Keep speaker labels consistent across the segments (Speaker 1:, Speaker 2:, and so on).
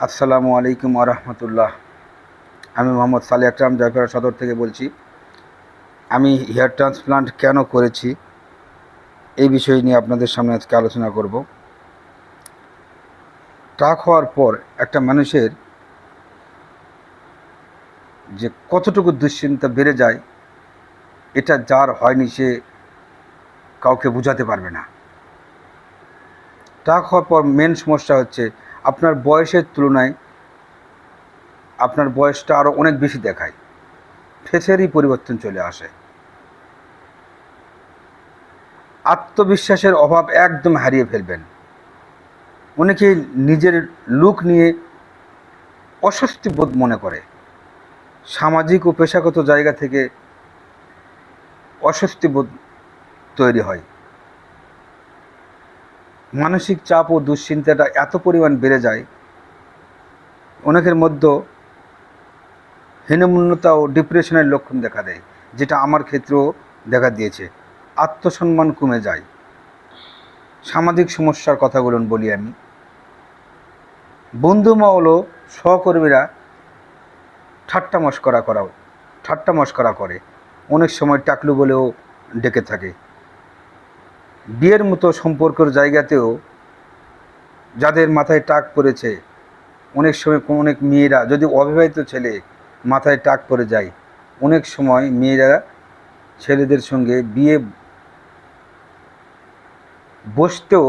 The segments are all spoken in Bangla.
Speaker 1: আসসালামু আলাইকুম ওয়া রাহমাতুল্লাহ। আমি মোহাম্মদ সালে আকরাম জয়পুরহাট সদর থেকে বলছি। আমি হেয়ার ট্রান্সপ্লান্ট কেন করেছি এই বিষয় নিয়ে আপনাদের সামনে আজকে আলোচনা করব। টাক হওয়ার পর একটা মানুষের যে কতটুকু দুশ্চিন্তা বেড়ে যায়, এটা যার হয়নি সে কাউকে বোঝাতে পারবে না। টাক হওয়ার পর মেন সমস্যা হচ্ছে আপনার বয়সের তুলনায় আপনার বয়সটা আরও অনেক বেশি দেখায়, ফেসেরই পরিবর্তন চলে আসে, আত্মবিশ্বাসের অভাব একদম হারিয়ে ফেলবেন। অনেকে নিজের লুক নিয়ে অস্বস্তি বোধ মনে করে, সামাজিক ও পেশাগত জায়গা থেকে অস্বস্তি বোধ তৈরি হয়। মানসিক চাপ ও দুশ্চিন্তাটা এত পরিমাণ বেড়ে যায়, অনেকের মধ্যে হীনমন্যতা ও ডিপ্রেশনের লক্ষণ দেখা দেয়, যেটা আমার ক্ষেত্রেও দেখা দিয়েছে। আত্মসম্মান কমে যায়। সামাজিক সমস্যার কথাগুলো বলি আমি। বন্ধু মহল সহকর্মীরা ঠাট্টা মশকরা করে, অনেক সময় টাকলু বলেও ডেকে থাকে। বিয়ের মতো সম্পর্কের জায়গাতেও যাদের মাথায় টাক পড়েছে, অনেক সময় অনেক মেয়েরা, যদি অবিবাহিত ছেলে মাথায় টাক পড়ে যায়, অনেক সময় মেয়েরা ছেলেদের সঙ্গে বিয়ে বসতেও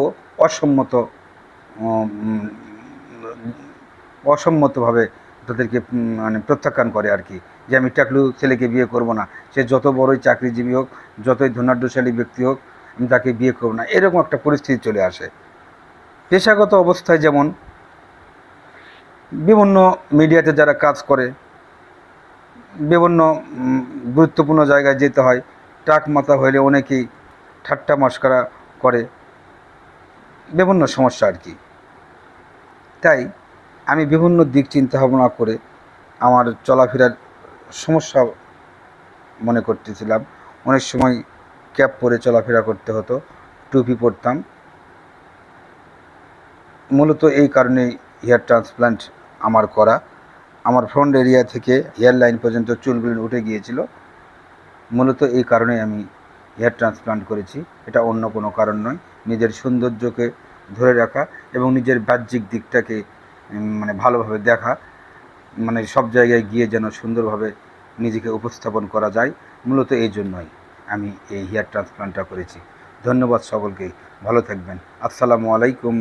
Speaker 1: অসম্মতভাবে তাদেরকে মানে প্রত্যাখ্যান করে আর কি, যে আমি টাকলু ছেলেকে বিয়ে করব না, সে যত বড়ই চাকরিজীবী হোক, যতই ধনাঢ্যশালী ব্যক্তি হোক, আমি তাকে বিয়ে করব না, এরকম একটা পরিস্থিতি চলে আসে। পেশাগত অবস্থায় যেমন বিভিন্ন মিডিয়াতে যারা কাজ করে, বিভিন্ন গুরুত্বপূর্ণ জায়গায় যেতে হয়, টাক মাথা হইলে অনেকেই ঠাট্টা মশকরা করে, বিভিন্ন সমস্যা আর কি। তাই আমি বিভিন্ন দিক চিন্তা ভাবনা করে আমার চলাফেরার সমস্যা মনে করতেছিলাম। অনেক সময় ক্যাপ পরে চলাফেরা করতে হতো, টুপি পরতাম। মূলত এই কারণেই হেয়ার ট্রান্সপ্লান্ট আমার করা। আমার ফ্রন্ট এরিয়া থেকে হেয়ার লাইন পর্যন্ত চুলগুলো উঠে গিয়েছিল। মূলত এই কারণেই আমি হেয়ার ট্রান্সপ্লান্ট করেছি, এটা অন্য কোনো কারণ নয়। নিজের সৌন্দর্যকে ধরে রাখা এবং নিজের বাহ্যিক দিকটাকে মানে ভালোভাবে দেখা, মানে সব জায়গায় গিয়ে যেন সুন্দরভাবে নিজেকে উপস্থাপন করা যায়, মূলত এই জন্যই আমি এই হেয়ার ট্রান্সপ্লান্টটা করেছি। ধন্যবাদ সকলকেই, ভালো থাকবেন। আসসালামু আলাইকুম।